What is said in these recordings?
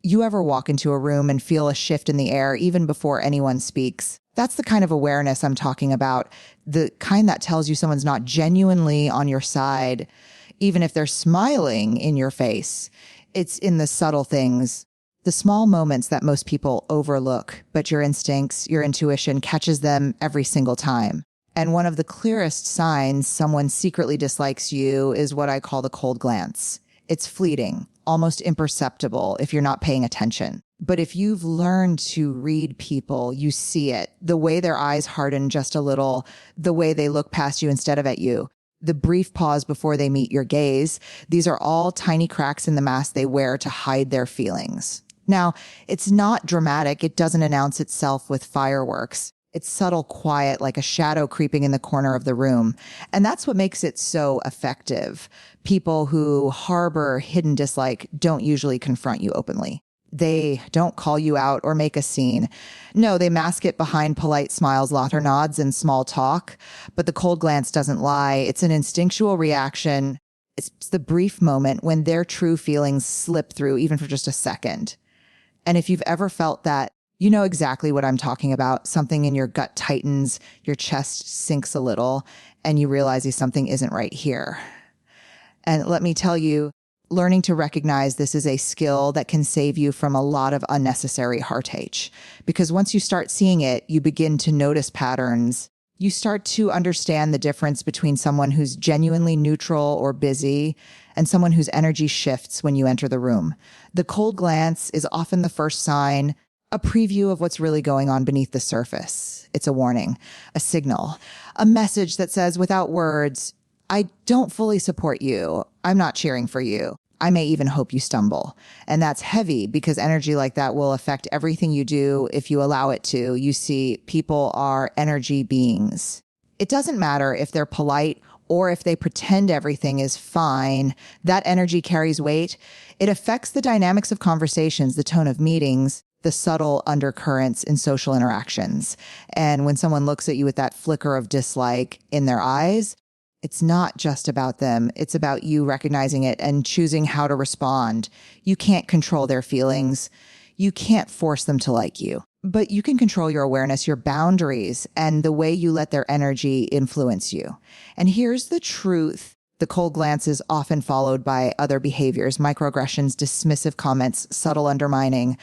You ever walk into a room and feel a shift in the air even before anyone speaks? That's the kind of awareness I'm talking about, the kind that tells you someone's not genuinely on your side, even if they're smiling in your face. It's in the subtle things, the small moments that most people overlook, but your instincts, your intuition catches them every single time. And one of the clearest signs someone secretly dislikes you is what I call the cold glance. It's fleeting, almost imperceptible if you're not paying attention. But if you've learned to read people, you see it. The way their eyes harden just a little, the way they look past you instead of at you, the brief pause before they meet your gaze. These are all tiny cracks in the mask they wear to hide their feelings. Now, it's not dramatic. It doesn't announce itself with fireworks. It's subtle, quiet, like a shadow creeping in the corner of the room. And that's what makes it so effective. People who harbor hidden dislike don't usually confront you openly. They don't call you out or make a scene. No, they mask it behind polite smiles, laughter nods, and small talk. But the cold glance doesn't lie. It's an instinctual reaction. It's the brief moment when their true feelings slip through, even for just a second. And if you've ever felt that, you know exactly what I'm talking about. Something in your gut tightens, your chest sinks a little, and you realize something isn't right here. And let me tell you, learning to recognize this is a skill that can save you from a lot of unnecessary heartache. Because once you start seeing it, you begin to notice patterns. You start to understand the difference between someone who's genuinely neutral or busy and someone whose energy shifts when you enter the room. The cold glance is often the first sign, a preview of what's really going on beneath the surface. It's a warning, a signal, a message that says without words, I don't fully support you. I'm not cheering for you. I may even hope you stumble. And that's heavy because energy like that will affect everything you do if you allow it to. You see, people are energy beings. It doesn't matter if they're polite or if they pretend everything is fine. That energy carries weight. It affects the dynamics of conversations, the tone of meetings, the subtle undercurrents in social interactions. And when someone looks at you with that flicker of dislike in their eyes, it's not just about them. It's about you recognizing it and choosing how to respond. You can't control their feelings. You can't force them to like you. But you can control your awareness, your boundaries, and the way you let their energy influence you. And here's the truth. The cold glance is often followed by other behaviors, microaggressions, dismissive comments, subtle undermining.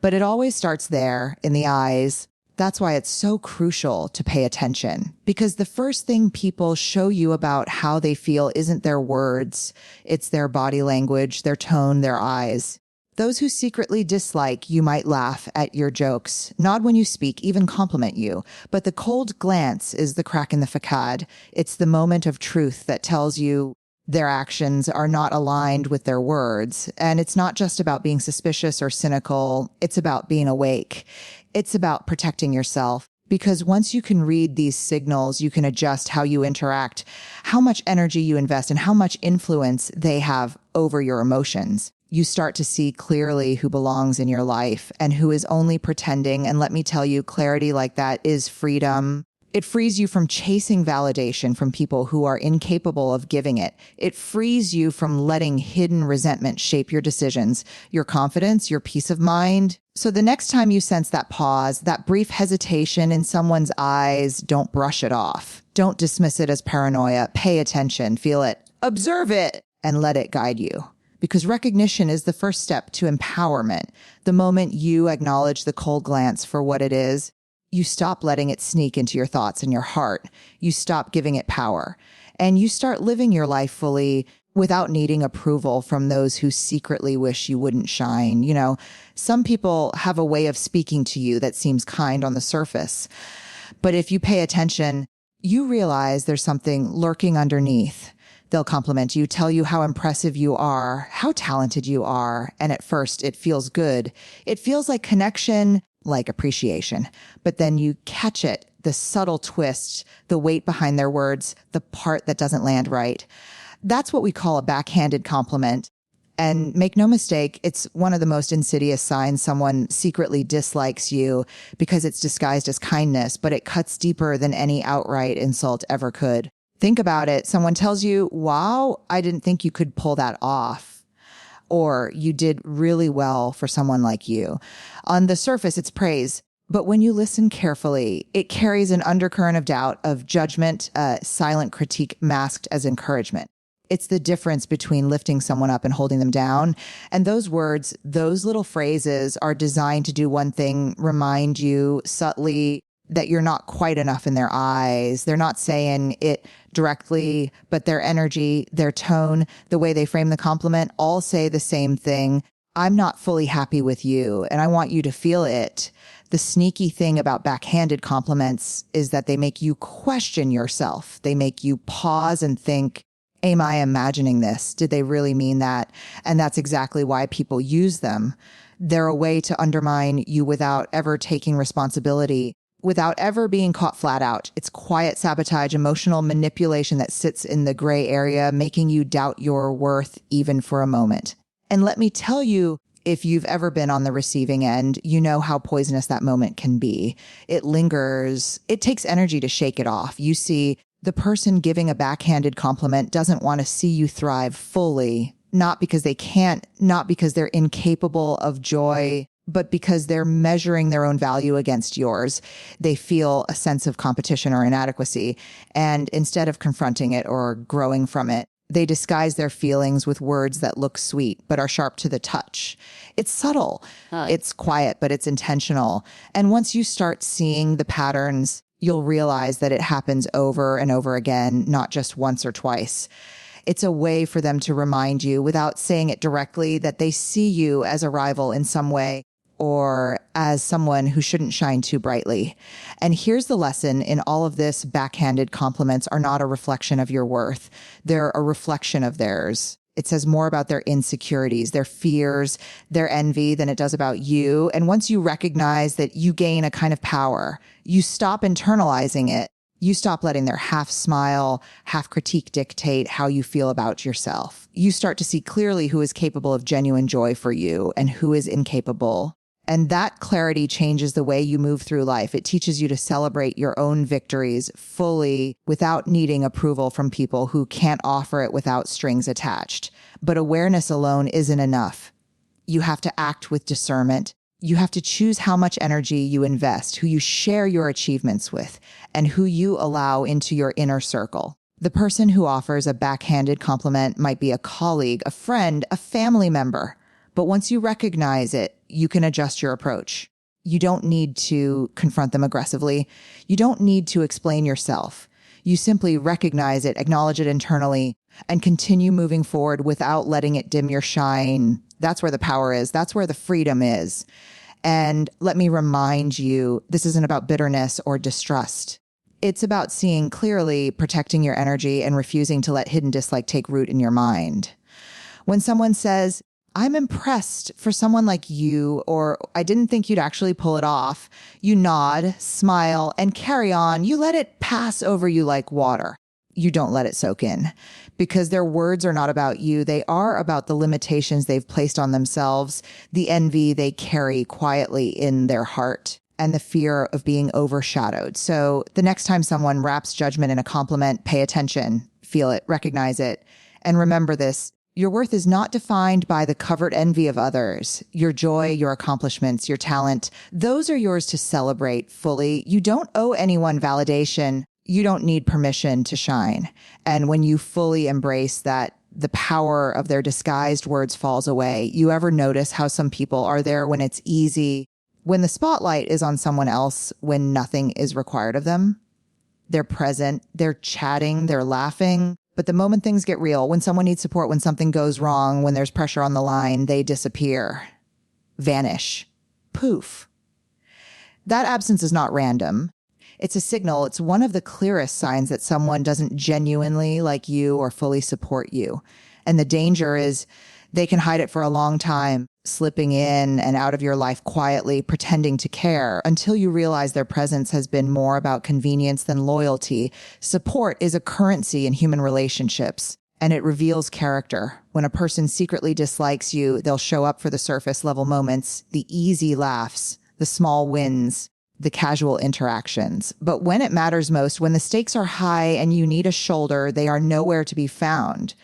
But it always starts there, in the eyes. That's why it's so crucial to pay attention, because the first thing people show you about how they feel isn't their words. It's their body language, their tone, their eyes. Those who secretly dislike you might laugh at your jokes, nod when you speak, even compliment you. But the cold glance is the crack in the facade. It's the moment of truth that tells you their actions are not aligned with their words. And it's not just about being suspicious or cynical. It's about being awake. It's about protecting yourself. Because once you can read these signals, you can adjust how you interact, how much energy you invest, and how much influence they have over your emotions. You start to see clearly who belongs in your life and who is only pretending. And let me tell you, clarity like that is freedom. It frees you from chasing validation from people who are incapable of giving it. It frees you from letting hidden resentment shape your decisions, your confidence, your peace of mind. So the next time you sense that pause, that brief hesitation in someone's eyes, don't brush it off. Don't dismiss it as paranoia. Pay attention, feel it, observe it, and let it guide you. Because recognition is the first step to empowerment. The moment you acknowledge the cold glance for what it is, you stop letting it sneak into your thoughts and your heart. You stop giving it power. And you start living your life fully without needing approval from those who secretly wish you wouldn't shine. You know, some people have a way of speaking to you that seems kind on the surface. But if you pay attention, you realize there's something lurking underneath. They'll compliment you, tell you how impressive you are, how talented you are. And at first, it feels good. It feels like connection, like appreciation. But then you catch it, the subtle twist, the weight behind their words, the part that doesn't land right. That's what we call a backhanded compliment. And make no mistake, it's one of the most insidious signs someone secretly dislikes you because it's disguised as kindness, but it cuts deeper than any outright insult ever could. Think about it. Someone tells you, wow, I didn't think you could pull that off. or you did really well for someone like you. On the surface, it's praise. But when you listen carefully, it carries an undercurrent of doubt, of judgment, silent critique masked as encouragement. It's the difference between lifting someone up and holding them down. And those words, those little phrases are designed to do one thing, remind you subtly that you're not quite enough in their eyes. They're not saying it directly, but their energy, their tone, the way they frame the compliment, all say the same thing. I'm not fully happy with you, and I want you to feel it. The sneaky thing about backhanded compliments is that they make you question yourself. They make you pause and think, am I imagining this? Did they really mean that? And that's exactly why people use them. They're a way to undermine you without ever taking responsibility, without ever being caught flat out. It's quiet sabotage, emotional manipulation that sits in the gray area, making you doubt your worth even for a moment. And let me tell you, if you've ever been on the receiving end, you know how poisonous that moment can be. It lingers. It takes energy to shake it off. You see, the person giving a backhanded compliment doesn't want to see you thrive fully, not because they can't, not because they're incapable of joy, but because they're measuring their own value against yours. They feel a sense of competition or inadequacy. And instead of confronting it or growing from it, they disguise their feelings with words that look sweet, but are sharp to the touch. It's subtle. It's quiet, but it's intentional. And once you start seeing the patterns, you'll realize that it happens over and over again, not just once or twice. It's a way for them to remind you, without saying it directly, that they see you as a rival in some way, or as someone who shouldn't shine too brightly. And here's the lesson in all of this: backhanded compliments are not a reflection of your worth. They're a reflection of theirs. It says more about their insecurities, their fears, their envy than it does about you. And once you recognize that, you gain a kind of power. You stop internalizing it. You stop letting their half smile, half critique dictate how you feel about yourself. You start to see clearly who is capable of genuine joy for you and who is incapable. And that clarity changes the way you move through life. It teaches you to celebrate your own victories fully without needing approval from people who can't offer it without strings attached. But awareness alone isn't enough. You have to act with discernment. You have to choose how much energy you invest, who you share your achievements with, and who you allow into your inner circle. The person who offers a backhanded compliment might be a colleague, a friend, a family member. But once you recognize it, you can adjust your approach. You don't need to confront them aggressively. You don't need to explain yourself. You simply recognize it, acknowledge it internally, and continue moving forward without letting it dim your shine. That's where the power is. That's where the freedom is. And let me remind you, this isn't about bitterness or distrust. It's about seeing clearly, protecting your energy, and refusing to let hidden dislike take root in your mind. When someone says, I'm impressed for someone like you, or I didn't think you'd actually pull it off, you nod, smile, and carry on. You let it pass over you like water. You don't let it soak in, because their words are not about you. They are about the limitations they've placed on themselves, the envy they carry quietly in their heart, and the fear of being overshadowed. So the next time someone wraps judgment in a compliment, pay attention, feel it, recognize it, and remember this: your worth is not defined by the covert envy of others. Your joy, your accomplishments, your talent, those are yours to celebrate fully. You don't owe anyone validation. You don't need permission to shine. And when you fully embrace that, the power of their disguised words falls away. You ever notice how some people are there when it's easy, when the spotlight is on someone else, when nothing is required of them? They're present, they're chatting, they're laughing. But the moment things get real, when someone needs support, when something goes wrong, when there's pressure on the line, they disappear, vanish, poof. That absence is not random. It's a signal. It's one of the clearest signs that someone doesn't genuinely like you or fully support you. And the danger is they can hide it for a long time, slipping in and out of your life quietly, pretending to care, until you realize their presence has been more about convenience than loyalty. Support is a currency in human relationships, and it reveals character. When a person secretly dislikes you, they'll show up for the surface level moments, the easy laughs, the small wins, the casual interactions. But when it matters most, when the stakes are high and you need a shoulder, they are nowhere to be found.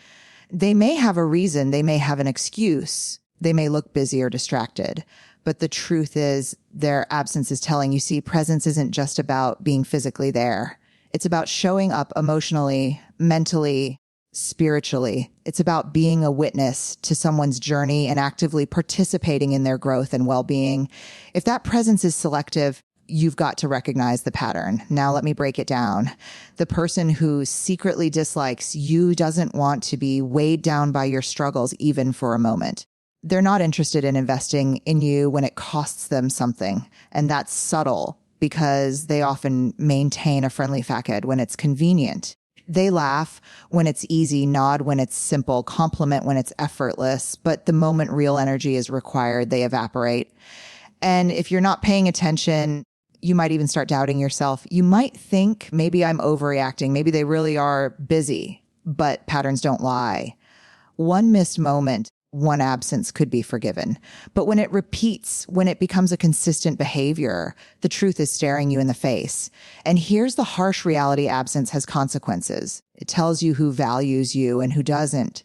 They may have a reason, they may have an excuse, they may look busy or distracted. But the truth is their absence is telling you, see, presence isn't just about being physically there. It's about showing up emotionally, mentally, spiritually. It's about being a witness to someone's journey and actively participating in their growth and well-being. If that presence is selective, you've got to recognize the pattern. Now, let me break it down. The person who secretly dislikes you doesn't want to be weighed down by your struggles, even for a moment. They're not interested in investing in you when it costs them something. And that's subtle because they often maintain a friendly facade when it's convenient. They laugh when it's easy, nod when it's simple, compliment when it's effortless. But the moment real energy is required, they evaporate. And if you're not paying attention, you might even start doubting yourself. You might think, maybe I'm overreacting. Maybe they really are busy, but patterns don't lie. One missed moment, one absence could be forgiven. But when it repeats, when it becomes a consistent behavior, the truth is staring you in the face. And here's the harsh reality: absence has consequences. It tells you who values you and who doesn't.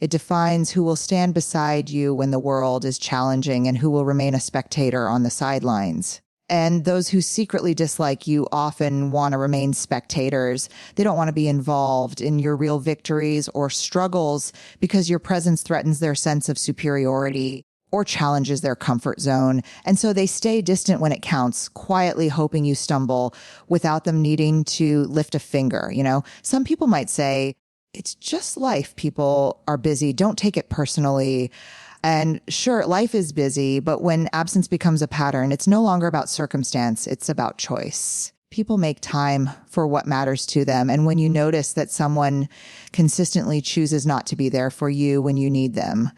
It defines who will stand beside you when the world is challenging and who will remain a spectator on the sidelines. And those who secretly dislike you often want to remain spectators. They don't want to be involved in your real victories or struggles because your presence threatens their sense of superiority or challenges their comfort zone. And so they stay distant when it counts, quietly hoping you stumble without them needing to lift a finger. Some people might say, it's just life. People are busy. Don't take it personally. And sure, life is busy, but when absence becomes a pattern, it's no longer about circumstance, it's about choice. People make time for what matters to them. And when you notice that someone consistently chooses not to be there for you when you need them,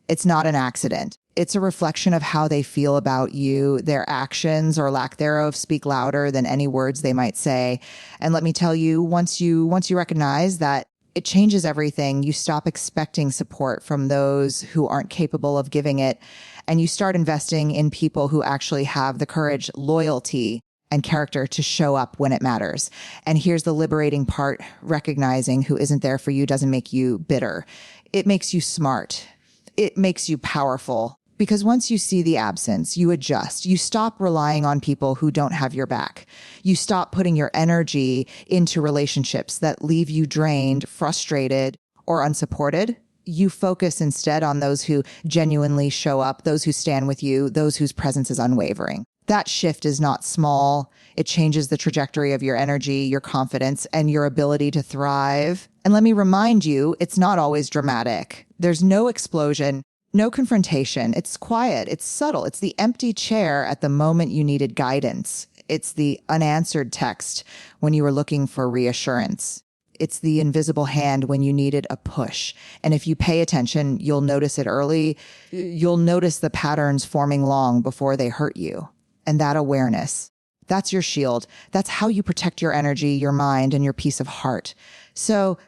it's not an accident. It's a reflection of how they feel about you. Their actions or lack thereof speak louder than any words they might say. And let me tell you, once you recognize that, it changes everything. You stop expecting support from those who aren't capable of giving it, and you start investing in people who actually have the courage, loyalty, and character to show up when it matters. And here's the liberating part: recognizing who isn't there for you doesn't make you bitter. It makes you smart. It makes you powerful. Because once you see the absence, you adjust. You stop relying on people who don't have your back. You stop putting your energy into relationships that leave you drained, frustrated, or unsupported. You focus instead on those who genuinely show up, those who stand with you, those whose presence is unwavering. That shift is not small. It changes the trajectory of your energy, your confidence, and your ability to thrive. And let me remind you, it's not always dramatic. There's no explosion. No confrontation. It's quiet. It's subtle. It's the empty chair at the moment you needed guidance. It's the unanswered text when you were looking for reassurance. It's the invisible hand when you needed a push. And if you pay attention, you'll notice it early. You'll notice the patterns forming long before they hurt you. And that awareness, that's your shield. That's how you protect your energy, your mind, and your peace of heart. So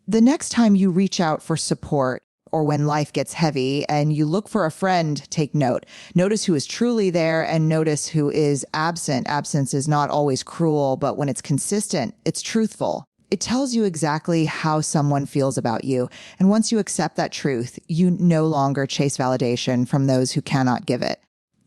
the next time you reach out for support, or when life gets heavy and you look for a friend, take note. Notice who is truly there and notice who is absent. Absence is not always cruel, but when it's consistent, it's truthful. It tells you exactly how someone feels about you. And once you accept that truth, you no longer chase validation from those who cannot give it.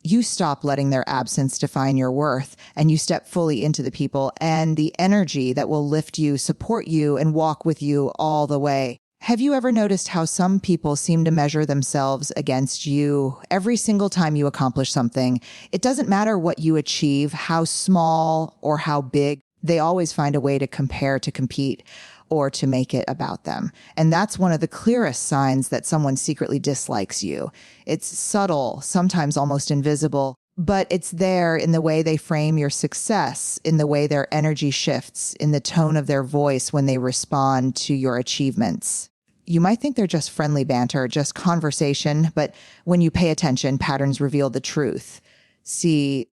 You stop letting their absence define your worth, and you step fully into the people and the energy that will lift you, support you, and walk with you all the way. Have you ever noticed how some people seem to measure themselves against you every single time you accomplish something? It doesn't matter what you achieve, how small or how big, they always find a way to compare, to compete, or to make it about them. And that's one of the clearest signs that someone secretly dislikes you. It's subtle, sometimes almost invisible, but it's there in the way they frame your success, in the way their energy shifts, in the tone of their voice when they respond to your achievements. You might think they're just friendly banter, just conversation, but when you pay attention, patterns reveal the truth. See,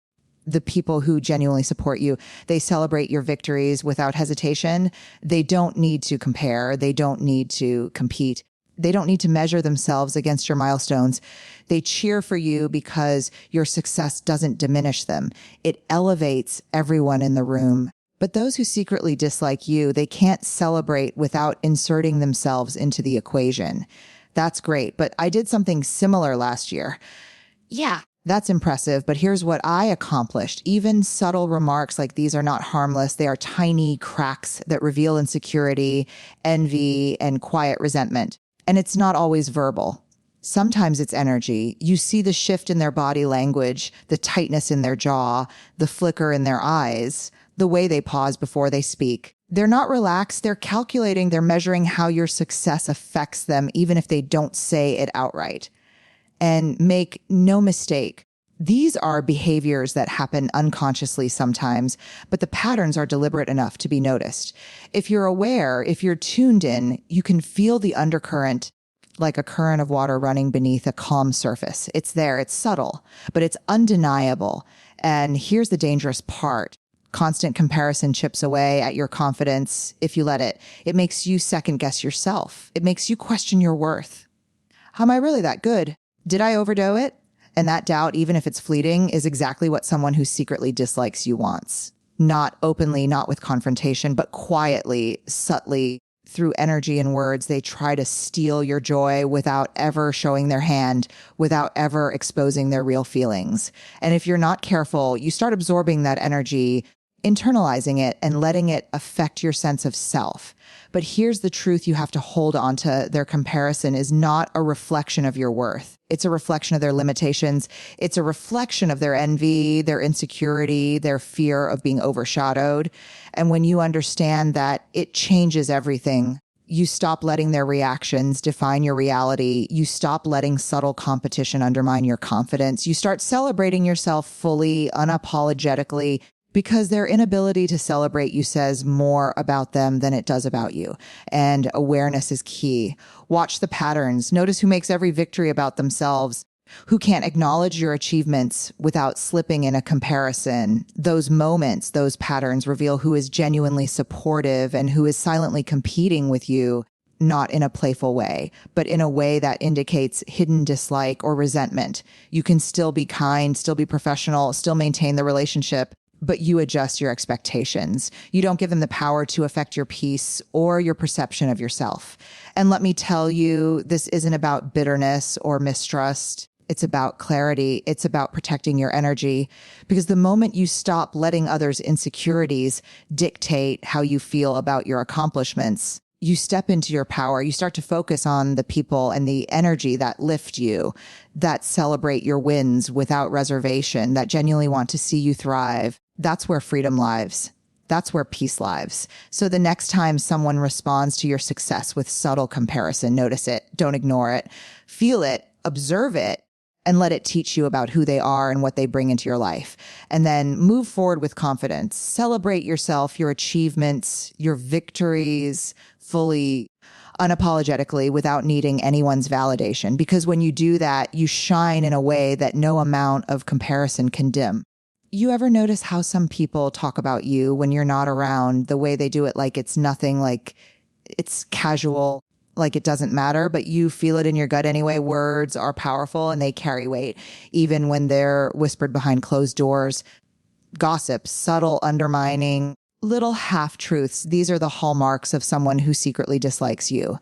the people who genuinely support you, they celebrate your victories without hesitation. They don't need to compare. They don't need to compete. They don't need to measure themselves against your milestones. They cheer for you because your success doesn't diminish them. It elevates everyone in the room. But those who secretly dislike you, they can't celebrate without inserting themselves into the equation. That's great, but I did something similar last year. Yeah, that's impressive, but here's what I accomplished. Even subtle remarks like these are not harmless. They are tiny cracks that reveal insecurity, envy, and quiet resentment. And it's not always verbal. Sometimes it's energy. You see the shift in their body language, the tightness in their jaw, the flicker in their eyes, the way they pause before they speak. They're not relaxed. They're calculating. They're measuring how your success affects them, even if they don't say it outright. And make no mistake, these are behaviors that happen unconsciously sometimes, but the patterns are deliberate enough to be noticed. If you're aware, if you're tuned in, you can feel the undercurrent like a current of water running beneath a calm surface. It's there, it's subtle, but it's undeniable. And here's the dangerous part. Constant comparison chips away at your confidence if you let it. It makes you second guess yourself. It makes you question your worth. Am I really that good? Did I overdo it? And that doubt, even if it's fleeting, is exactly what someone who secretly dislikes you wants. Not openly, not with confrontation, but quietly, subtly, through energy and words, they try to steal your joy without ever showing their hand, without ever exposing their real feelings. And if you're not careful, you start absorbing that energy, internalizing it, and letting it affect your sense of self. But here's the truth you have to hold on to. Their comparison is not a reflection of your worth. It's a reflection of their limitations. It's a reflection of their envy, their insecurity, their fear of being overshadowed. And when you understand that, it changes everything. You stop letting their reactions define your reality. You stop letting subtle competition undermine your confidence. You start celebrating yourself fully, unapologetically, because their inability to celebrate you says more about them than it does about you. And awareness is key. Watch the patterns. Notice who makes every victory about themselves, who can't acknowledge your achievements without slipping in a comparison. Those moments, those patterns reveal who is genuinely supportive and who is silently competing with you, not in a playful way, but in a way that indicates hidden dislike or resentment. You can still be kind, still be professional, still maintain the relationship, but you adjust your expectations. You don't give them the power to affect your peace or your perception of yourself. And let me tell you, this isn't about bitterness or mistrust. It's about clarity. It's about protecting your energy. Because the moment you stop letting others' insecurities dictate how you feel about your accomplishments, you step into your power. You start to focus on the people and the energy that lift you, that celebrate your wins without reservation, that genuinely want to see you thrive. That's where freedom lives. That's where peace lives. So the next time someone responds to your success with subtle comparison, notice it. Don't ignore it. Feel it, observe it, and let it teach you about who they are and what they bring into your life. And then move forward with confidence. Celebrate yourself, your achievements, your victories fully, unapologetically, without needing anyone's validation. Because when you do that, you shine in a way that no amount of comparison can dim. You ever notice how some people talk about you when you're not around, the way they do it like it's nothing, like it's casual, like it doesn't matter, but you feel it in your gut anyway? Words are powerful and they carry weight, even when they're whispered behind closed doors. Gossip, subtle undermining, little half-truths. These are the hallmarks of someone who secretly dislikes you.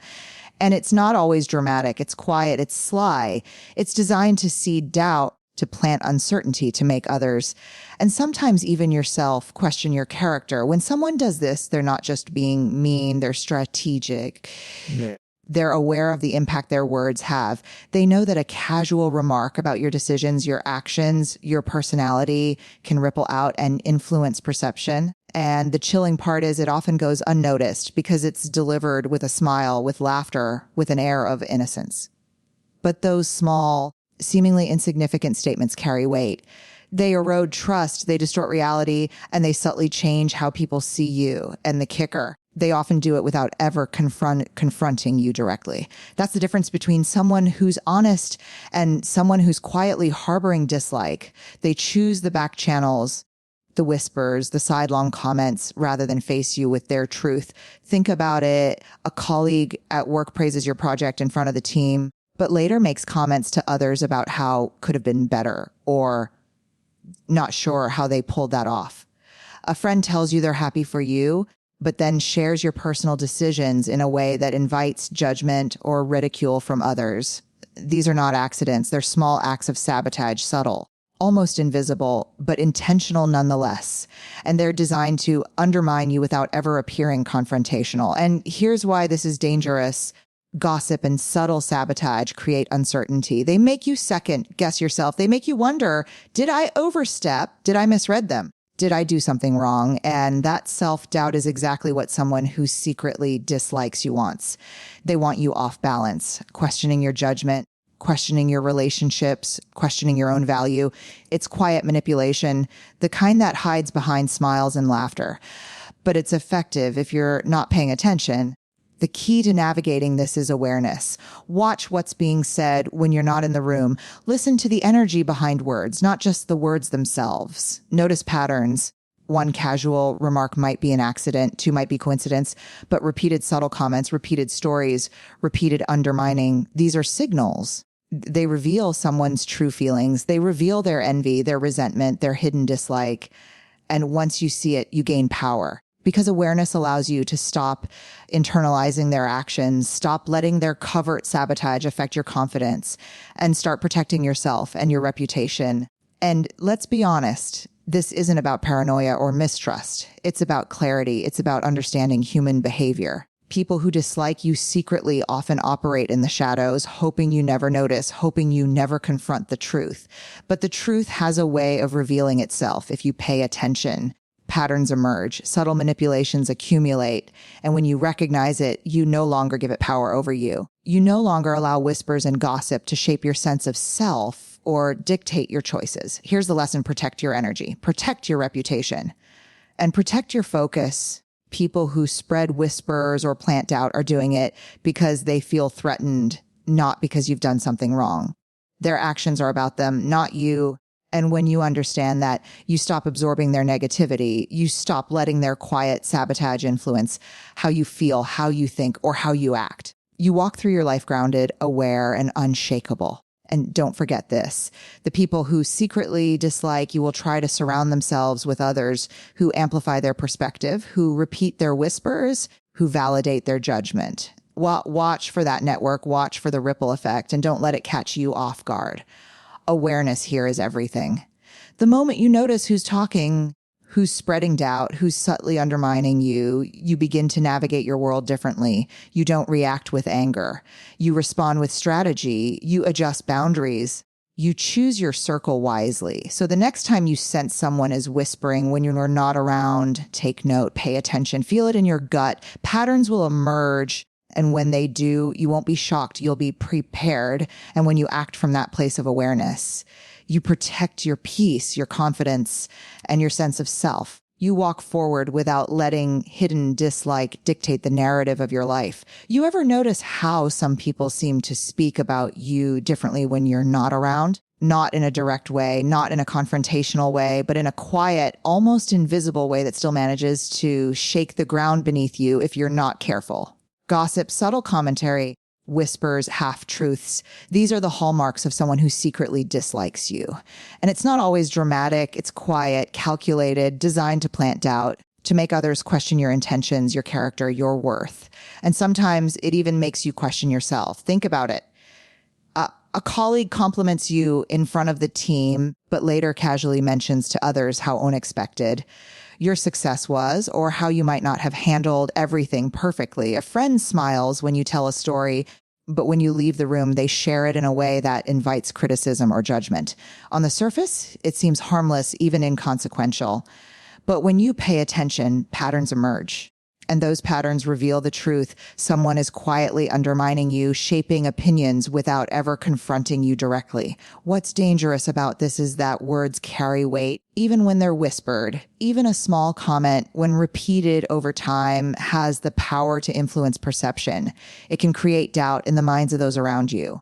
And it's not always dramatic. It's quiet. It's sly. It's designed to seed doubt, to plant uncertainty, to make others, and sometimes even yourself, question your character. When someone does this, they're not just being mean, they're strategic. Yeah. They're aware of the impact their words have. They know that a casual remark about your decisions, your actions, your personality can ripple out and influence perception. And the chilling part is it often goes unnoticed because it's delivered with a smile, with laughter, with an air of innocence. But those small, seemingly insignificant statements carry weight. They erode trust, they distort reality, and they subtly change how people see you. And the kicker, they often do it without ever confronting you directly. That's the difference between someone who's honest and someone who's quietly harboring dislike. They choose the back channels, the whispers, the sidelong comments, rather than face you with their truth. Think about it. A colleague at work praises your project in front of the team, but later makes comments to others about how could have been better or not sure how they pulled that off. A friend tells you they're happy for you, but then shares your personal decisions in a way that invites judgment or ridicule from others. These are not accidents. They're small acts of sabotage, subtle, almost invisible, but intentional nonetheless. And they're designed to undermine you without ever appearing confrontational. And here's why this is dangerous. Gossip and subtle sabotage create uncertainty. They make you second guess yourself. They make you wonder, did I overstep? Did I misread them? Did I do something wrong? And that self-doubt is exactly what someone who secretly dislikes you wants. They want you off balance, questioning your judgment, questioning your relationships, questioning your own value. It's quiet manipulation, the kind that hides behind smiles and laughter. But it's effective if you're not paying attention. The key to navigating this is awareness. Watch what's being said when you're not in the room. Listen to the energy behind words, not just the words themselves. Notice patterns. One casual remark might be an accident, two might be coincidence, but repeated subtle comments, repeated stories, repeated undermining, these are signals. They reveal someone's true feelings. They reveal their envy, their resentment, their hidden dislike. And once you see it, you gain power. Because awareness allows you to stop internalizing their actions, stop letting their covert sabotage affect your confidence, and start protecting yourself and your reputation. And let's be honest, this isn't about paranoia or mistrust. It's about clarity. It's about understanding human behavior. People who dislike you secretly often operate in the shadows, hoping you never notice, hoping you never confront the truth. But the truth has a way of revealing itself if you pay attention. Patterns emerge, subtle manipulations accumulate, and when you recognize it, you no longer give it power over you. You no longer allow whispers and gossip to shape your sense of self or dictate your choices. Here's the lesson: protect your energy, protect your reputation, and protect your focus. People who spread whispers or plant doubt are doing it because they feel threatened, not because you've done something wrong. Their actions are about them, not you. And when you understand that, you stop absorbing their negativity. You stop letting their quiet sabotage influence how you feel, how you think, or how you act. You walk through your life grounded, aware, and unshakable. And don't forget this: the people who secretly dislike you will try to surround themselves with others who amplify their perspective, who repeat their whispers, who validate their judgment. Watch for that network, watch for the ripple effect, and don't let it catch you off guard. Awareness here is everything. The moment you notice who's talking, who's spreading doubt, who's subtly undermining you, you begin to navigate your world differently. You don't react with anger. You respond with strategy. You adjust boundaries. You choose your circle wisely. So the next time you sense someone is whispering when you're not around, take note, pay attention, feel it in your gut. Patterns will emerge. And when they do, you won't be shocked. You'll be prepared. And when you act from that place of awareness, you protect your peace, your confidence, and your sense of self. You walk forward without letting hidden dislike dictate the narrative of your life. You ever notice how some people seem to speak about you differently when you're not around? Not in a direct way, not in a confrontational way, but in a quiet, almost invisible way that still manages to shake the ground beneath you if you're not careful. Gossip, subtle commentary, whispers, half-truths. These are the hallmarks of someone who secretly dislikes you. And it's not always dramatic. It's quiet, calculated, designed to plant doubt, to make others question your intentions, your character, your worth. And sometimes it even makes you question yourself. Think about it. A colleague compliments you in front of the team, but later casually mentions to others how unexpected your success was, or how you might not have handled everything perfectly. A friend smiles when you tell a story, but when you leave the room, they share it in a way that invites criticism or judgment. On the surface, it seems harmless, even inconsequential. But when you pay attention, patterns emerge. And those patterns reveal the truth. Someone is quietly undermining you, shaping opinions without ever confronting you directly. What's dangerous about this is that words carry weight, even when they're whispered. Even a small comment, when repeated over time, has the power to influence perception. It can create doubt in the minds of those around you.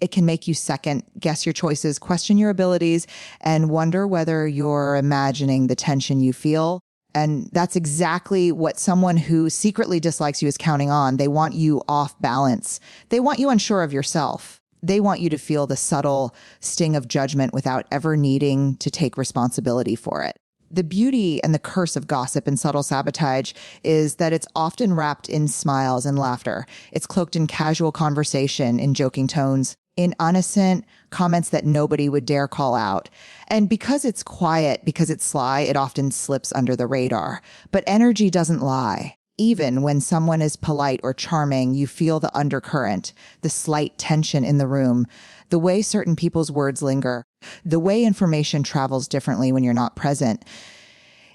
It can make you second guess your choices, question your abilities, and wonder whether you're imagining the tension you feel. And that's exactly what someone who secretly dislikes you is counting on. They want you off balance. They want you unsure of yourself. They want you to feel the subtle sting of judgment without ever needing to take responsibility for it. The beauty and the curse of gossip and subtle sabotage is that it's often wrapped in smiles and laughter. It's cloaked in casual conversation, in joking tones, in innocent comments that nobody would dare call out. And because it's quiet, because it's sly, it often slips under the radar. But energy doesn't lie. Even when someone is polite or charming, you feel the undercurrent, the slight tension in the room, the way certain people's words linger, the way information travels differently when you're not present.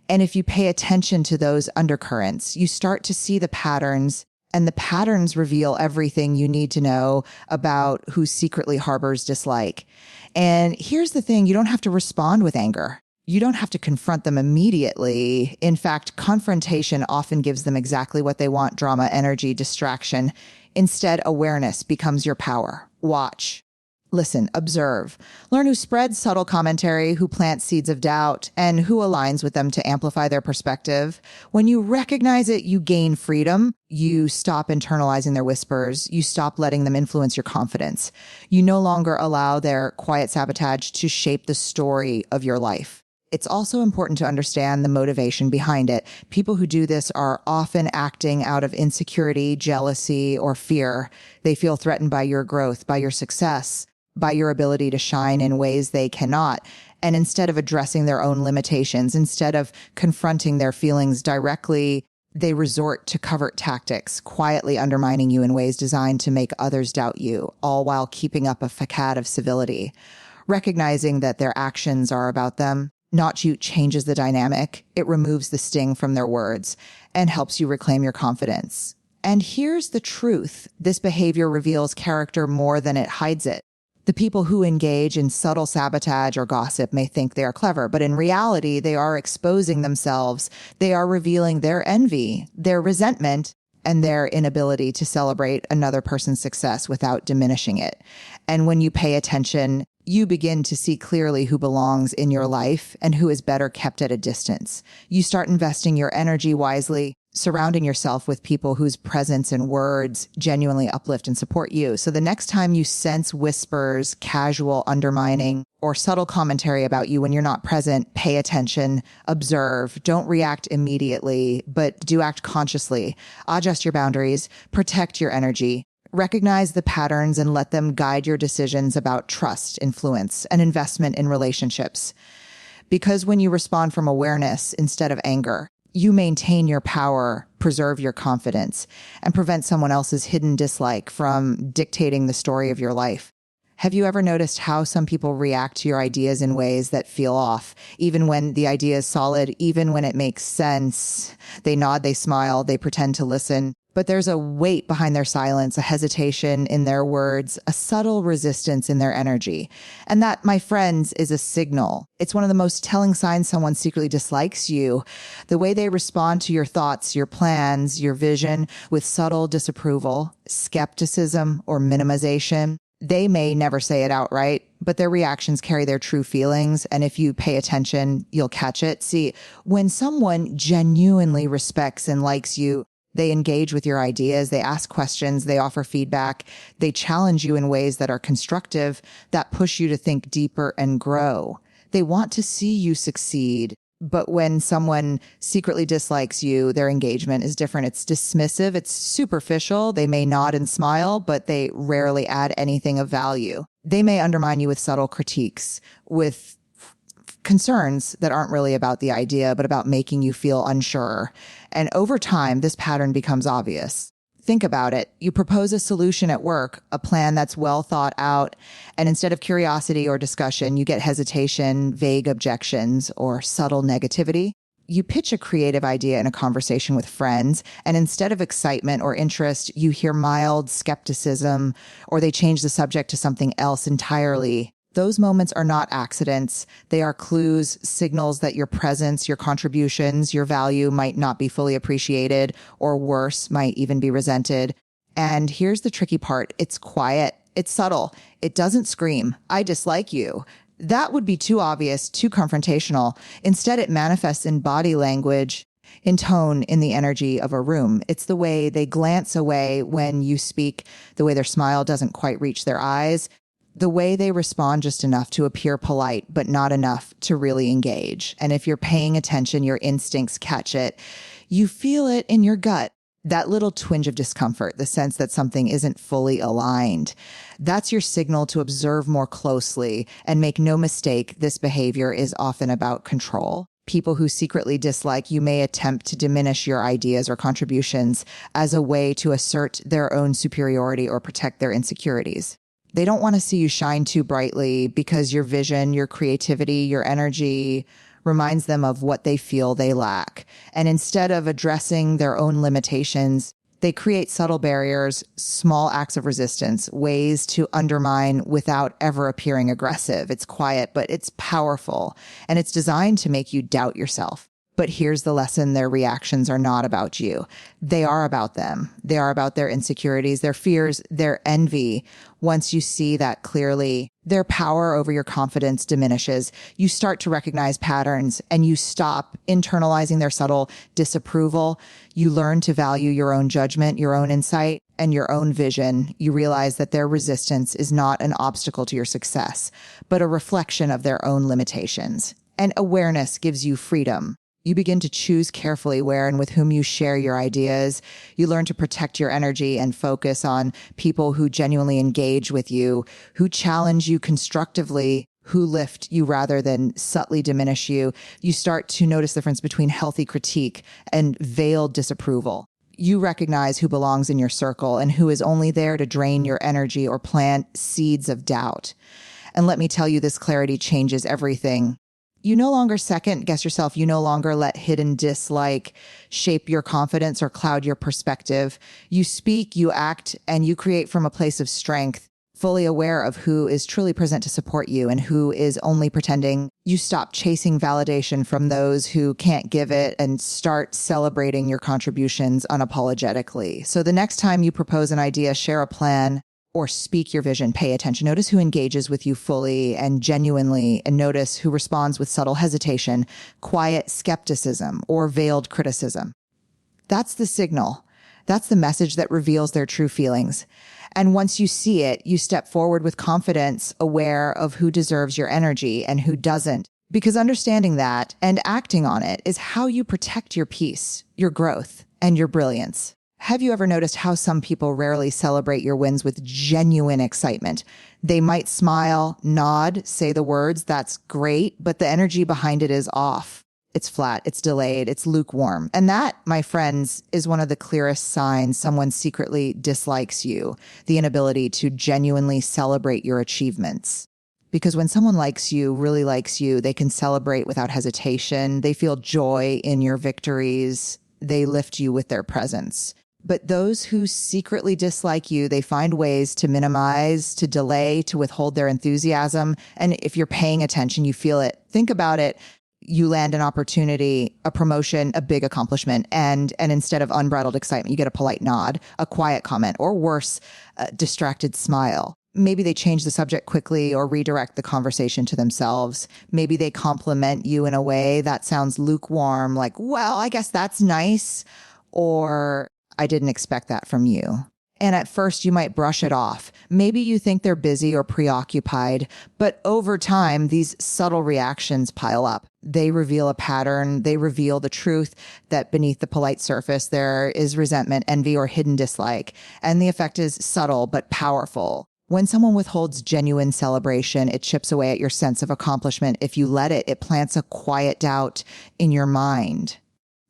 And if you pay attention to those undercurrents, you start to see the patterns, and the patterns reveal everything you need to know about who secretly harbors dislike. And here's the thing, you don't have to respond with anger. You don't have to confront them immediately. In fact, confrontation often gives them exactly what they want: drama, energy, distraction. Instead, awareness becomes your power. Watch. Listen, observe. Learn who spreads subtle commentary, who plants seeds of doubt, and who aligns with them to amplify their perspective. When you recognize it, you gain freedom. You stop internalizing their whispers. You stop letting them influence your confidence. You no longer allow their quiet sabotage to shape the story of your life. It's also important to understand the motivation behind it. People who do this are often acting out of insecurity, jealousy, or fear. They feel threatened by your growth, by your success, by your ability to shine in ways they cannot. And instead of addressing their own limitations, instead of confronting their feelings directly, they resort to covert tactics, quietly undermining you in ways designed to make others doubt you, all while keeping up a facade of civility. Recognizing that their actions are about them, not you, changes the dynamic. It removes the sting from their words and helps you reclaim your confidence. And here's the truth. This behavior reveals character more than it hides it. The people who engage in subtle sabotage or gossip may think they are clever, but in reality, they are exposing themselves. They are revealing their envy, their resentment, and their inability to celebrate another person's success without diminishing it. And when you pay attention, you begin to see clearly who belongs in your life and who is better kept at a distance. You start investing your energy wisely, surrounding yourself with people whose presence and words genuinely uplift and support you. So the next time you sense whispers, casual undermining, or subtle commentary about you when you're not present, pay attention, observe, don't react immediately, but do act consciously. Adjust your boundaries, protect your energy. Recognize the patterns and let them guide your decisions about trust, influence, and investment in relationships. Because when you respond from awareness instead of anger, you maintain your power, preserve your confidence, and prevent someone else's hidden dislike from dictating the story of your life. Have you ever noticed how some people react to your ideas in ways that feel off? Even when the idea is solid, even when it makes sense, they nod, they smile, they pretend to listen. But there's a weight behind their silence, a hesitation in their words, a subtle resistance in their energy. And that, my friends, is a signal. It's one of the most telling signs someone secretly dislikes you. The way they respond to your thoughts, your plans, your vision with subtle disapproval, skepticism, or minimization. They may never say it outright, but their reactions carry their true feelings. And if you pay attention, you'll catch it. See, when someone genuinely respects and likes you, they engage with your ideas, they ask questions, they offer feedback, they challenge you in ways that are constructive, that push you to think deeper and grow. They want to see you succeed. But when someone secretly dislikes you, their engagement is different. It's dismissive, it's superficial. They may nod and smile, but they rarely add anything of value. They may undermine you with subtle critiques, with concerns that aren't really about the idea, but about making you feel unsure. And over time, this pattern becomes obvious. Think about it. You propose a solution at work, a plan that's well thought out, and instead of curiosity or discussion, you get hesitation, vague objections, or subtle negativity. You pitch a creative idea in a conversation with friends, and instead of excitement or interest, you hear mild skepticism, or they change the subject to something else entirely. Those moments are not accidents. They are clues, signals that your presence, your contributions, your value might not be fully appreciated, or worse, might even be resented. And here's the tricky part. It's quiet. It's subtle. It doesn't scream, "I dislike you." That would be too obvious, too confrontational. Instead, it manifests in body language, in tone, in the energy of a room. It's the way they glance away when you speak, the way their smile doesn't quite reach their eyes. The way they respond just enough to appear polite, but not enough to really engage. And if you're paying attention, your instincts catch it. You feel it in your gut. That little twinge of discomfort, the sense that something isn't fully aligned. That's your signal to observe more closely, and make no mistake, this behavior is often about control. People who secretly dislike you may attempt to diminish your ideas or contributions as a way to assert their own superiority or protect their insecurities. They don't want to see you shine too brightly because your vision, your creativity, your energy reminds them of what they feel they lack. And instead of addressing their own limitations, they create subtle barriers, small acts of resistance, ways to undermine without ever appearing aggressive. It's quiet, but it's powerful, and it's designed to make you doubt yourself. But here's the lesson: their reactions are not about you. They are about them. They are about their insecurities, their fears, their envy. Once you see that clearly, their power over your confidence diminishes. You start to recognize patterns, and you stop internalizing their subtle disapproval. You learn to value your own judgment, your own insight, and your own vision. You realize that their resistance is not an obstacle to your success, but a reflection of their own limitations. And awareness gives you freedom. You begin to choose carefully where and with whom you share your ideas. You learn to protect your energy and focus on people who genuinely engage with you, who challenge you constructively, who lift you rather than subtly diminish you. You start to notice the difference between healthy critique and veiled disapproval. You recognize who belongs in your circle and who is only there to drain your energy or plant seeds of doubt. And let me tell you, this clarity changes everything. You no longer second guess yourself. You no longer let hidden dislike shape your confidence or cloud your perspective. You speak, you act, and you create from a place of strength, fully aware of who is truly present to support you and who is only pretending. You stop chasing validation from those who can't give it and start celebrating your contributions unapologetically. So the next time you propose an idea, share a plan, or speak your vision, pay attention. Notice who engages with you fully and genuinely, and notice who responds with subtle hesitation, quiet skepticism, or veiled criticism. That's the signal. That's the message that reveals their true feelings. And once you see it, you step forward with confidence, aware of who deserves your energy and who doesn't. Because understanding that and acting on it is how you protect your peace, your growth, and your brilliance. Have you ever noticed how some people rarely celebrate your wins with genuine excitement? They might smile, nod, say the words, "That's great," but the energy behind it is off. It's flat, it's delayed, it's lukewarm. And that, my friends, is one of the clearest signs someone secretly dislikes you, the inability to genuinely celebrate your achievements. Because when someone likes you, really likes you, they can celebrate without hesitation. They feel joy in your victories. They lift you with their presence. But those who secretly dislike you, they find ways to minimize, to delay, to withhold their enthusiasm. And if you're paying attention, you feel it. Think about it. You land an opportunity, a promotion, a big accomplishment, and instead of unbridled excitement, you get a polite nod, a quiet comment, or worse, a distracted smile. Maybe they change the subject quickly or redirect the conversation to themselves. Maybe they compliment you in a way that sounds lukewarm, like, "Well, I guess that's nice," or "I didn't expect that from you." And at first you might brush it off. Maybe you think they're busy or preoccupied, but over time, these subtle reactions pile up. They reveal a pattern. They reveal the truth that beneath the polite surface, there is resentment, envy, or hidden dislike. And the effect is subtle but powerful. When someone withholds genuine celebration, it chips away at your sense of accomplishment. If you let it, it plants a quiet doubt in your mind.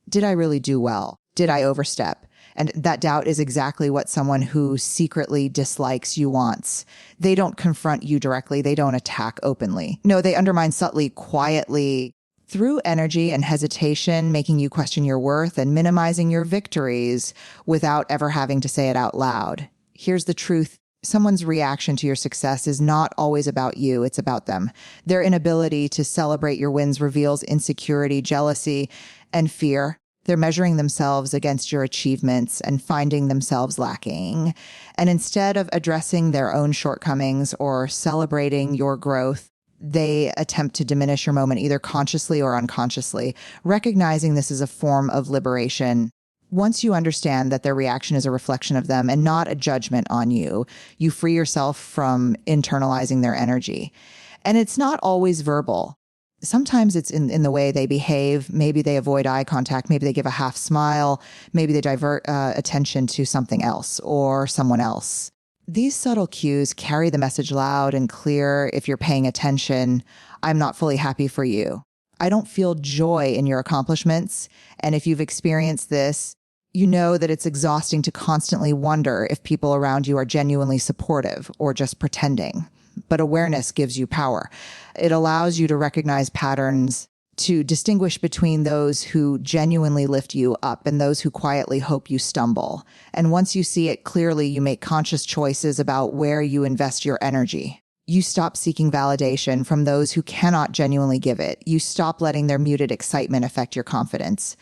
Did I really do well? Did I overstep? And that doubt is exactly what someone who secretly dislikes you wants. They don't confront you directly. They don't attack openly. No, they undermine subtly, quietly, through energy and hesitation, making you question your worth and minimizing your victories without ever having to say it out loud. Here's the truth. Someone's reaction to your success is not always about you. It's about them. Their inability to celebrate your wins reveals insecurity, jealousy, and fear. They're measuring themselves against your achievements and finding themselves lacking. And instead of addressing their own shortcomings or celebrating your growth, they attempt to diminish your moment, either consciously or unconsciously. Recognizing this is a form of liberation. Once you understand that their reaction is a reflection of them and not a judgment on you, you free yourself from internalizing their energy. And it's not always verbal. Sometimes it's in the way they behave. Maybe they avoid eye contact. Maybe they give a half smile. Maybe they divert attention to something else or someone else. These subtle cues carry the message loud and clear if you're paying attention. I'm not fully happy for you. I don't feel joy in your accomplishments. And if you've experienced this, you know that it's exhausting to constantly wonder if people around you are genuinely supportive or just pretending. But awareness gives you power. It allows you to recognize patterns, to distinguish between those who genuinely lift you up and those who quietly hope you stumble. And once you see it clearly, you make conscious choices about where you invest your energy. You stop seeking validation from those who cannot genuinely give it. You stop letting their muted excitement affect your confidence.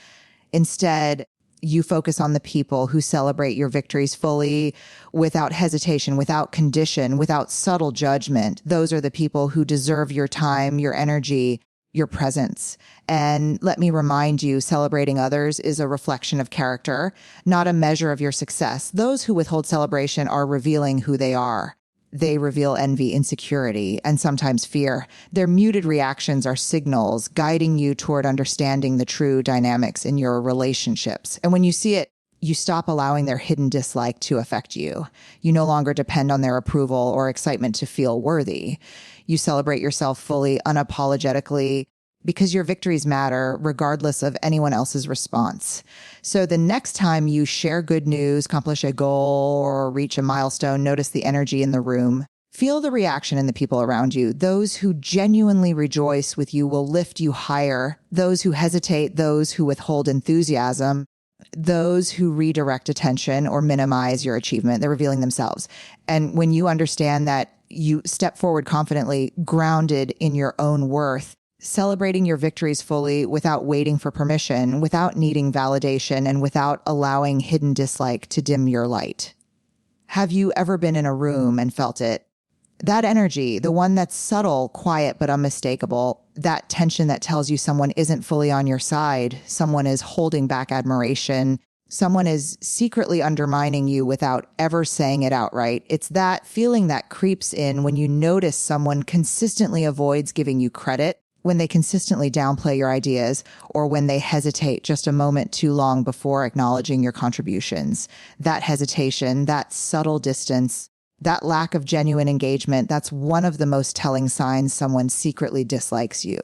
Instead, you focus on the people who celebrate your victories fully, without hesitation, without condition, without subtle judgment. Those are the people who deserve your time, your energy, your presence. And let me remind you, celebrating others is a reflection of character, not a measure of your success. Those who withhold celebration are revealing who they are. They reveal envy, insecurity, and sometimes fear. Their muted reactions are signals guiding you toward understanding the true dynamics in your relationships. And when you see it, you stop allowing their hidden dislike to affect you. You no longer depend on their approval or excitement to feel worthy. You celebrate yourself fully, unapologetically, because your victories matter regardless of anyone else's response. So the next time you share good news, accomplish a goal, or reach a milestone, notice the energy in the room. Feel the reaction in the people around you. Those who genuinely rejoice with you will lift you higher. Those who hesitate, those who withhold enthusiasm, those who redirect attention or minimize your achievement, they're revealing themselves. And when you understand that, you step forward confidently, grounded in your own worth, celebrating your victories fully without waiting for permission, without needing validation, and without allowing hidden dislike to dim your light. Have you ever been in a room and felt it? That energy, the one that's subtle, quiet, but unmistakable, that tension that tells you someone isn't fully on your side, someone is holding back admiration, someone is secretly undermining you without ever saying it outright. It's that feeling that creeps in when you notice someone consistently avoids giving you credit, when they consistently downplay your ideas, or when they hesitate just a moment too long before acknowledging your contributions. That hesitation, that subtle distance, that lack of genuine engagement, that's one of the most telling signs someone secretly dislikes you.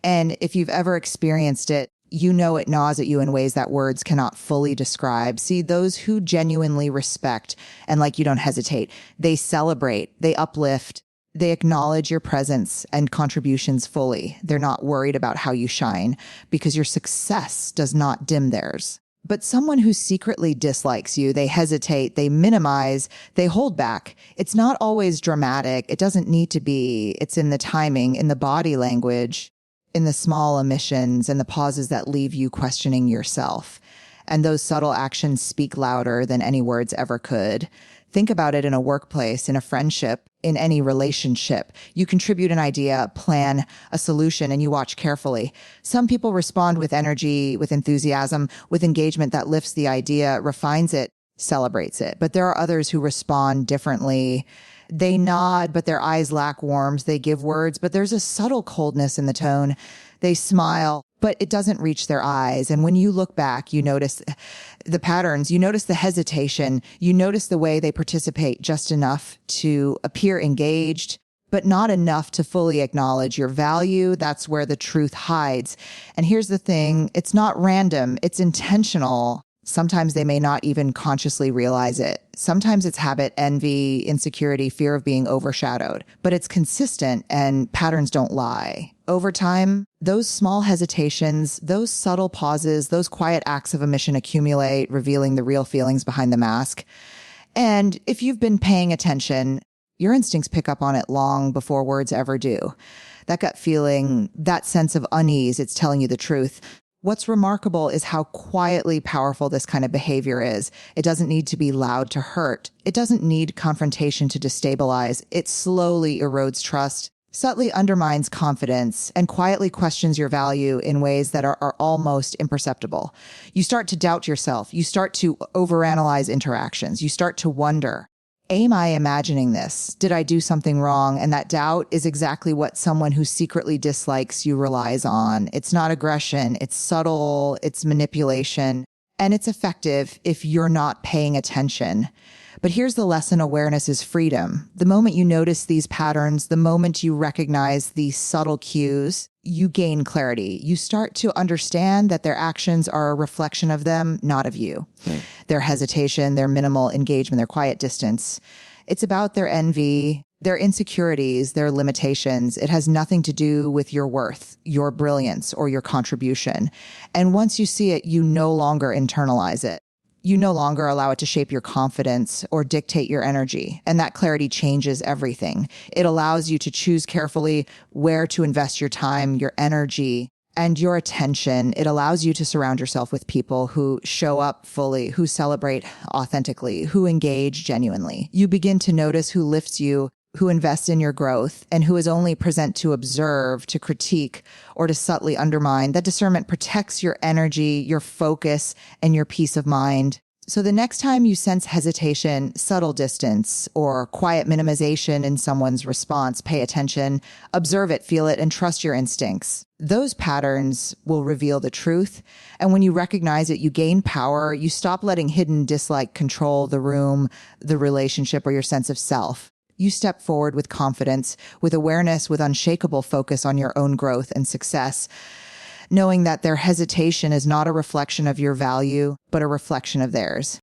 And if you've ever experienced it, you know it gnaws at you in ways that words cannot fully describe. See, those who genuinely respect and like you don't hesitate, they celebrate, they uplift, they acknowledge your presence and contributions fully. They're not worried about how you shine because your success does not dim theirs. But someone who secretly dislikes you, they hesitate, they minimize, they hold back. It's not always dramatic. It doesn't need to be. It's in the timing, in the body language, in the small omissions and the pauses that leave you questioning yourself. And those subtle actions speak louder than any words ever could. Think about it in a workplace, in a friendship, in any relationship. You contribute an idea, a plan, a solution, and you watch carefully. Some people respond with energy, with enthusiasm, with engagement that lifts the idea, refines it, celebrates it. But there are others who respond differently. They nod, but their eyes lack warmth. They give words, but there's a subtle coldness in the tone. They smile, but it doesn't reach their eyes. And when you look back, you notice the patterns, you notice the hesitation, you notice the way they participate just enough to appear engaged, but not enough to fully acknowledge your value. That's where the truth hides. And here's the thing, it's not random, it's intentional. Sometimes they may not even consciously realize it. Sometimes it's habit, envy, insecurity, fear of being overshadowed, but it's consistent and patterns don't lie. Over time, those small hesitations, those subtle pauses, those quiet acts of omission accumulate, revealing the real feelings behind the mask. And if you've been paying attention, your instincts pick up on it long before words ever do. That gut feeling, that sense of unease, it's telling you the truth. What's remarkable is how quietly powerful this kind of behavior is. It doesn't need to be loud to hurt. It doesn't need confrontation to destabilize. It slowly erodes trust. subtly undermines confidence and quietly questions your value in ways that are almost imperceptible. You start to doubt yourself. You start to overanalyze interactions. You start to wonder, am I imagining this? Did I do something wrong? And that doubt is exactly what someone who secretly dislikes you relies on. It's not aggression. It's subtle. It's manipulation. And it's effective if you're not paying attention. But here's the lesson: awareness is freedom. The moment you notice these patterns, the moment you recognize these subtle cues, you gain clarity. You start to understand that their actions are a reflection of them, not of you. Their hesitation, their minimal engagement, their quiet distance. It's about their envy, their insecurities, their limitations. It has nothing to do with your worth, your brilliance, or your contribution. And once you see it, you no longer internalize it. You no longer allow it to shape your confidence or dictate your energy. And that clarity changes everything. It allows you to choose carefully where to invest your time, your energy, and your attention. It allows you to surround yourself with people who show up fully, who celebrate authentically, who engage genuinely. You begin to notice who lifts you, who invests in your growth, and who is only present to observe, to critique, or to subtly undermine. That discernment protects your energy, your focus, and your peace of mind. So the next time you sense hesitation, subtle distance, or quiet minimization in someone's response, pay attention, observe it, feel it, and trust your instincts. Those patterns will reveal the truth. And when you recognize it, you gain power. You stop letting hidden dislike control the room, the relationship, or your sense of self. You step forward with confidence, with awareness, with unshakable focus on your own growth and success, knowing that their hesitation is not a reflection of your value, but a reflection of theirs.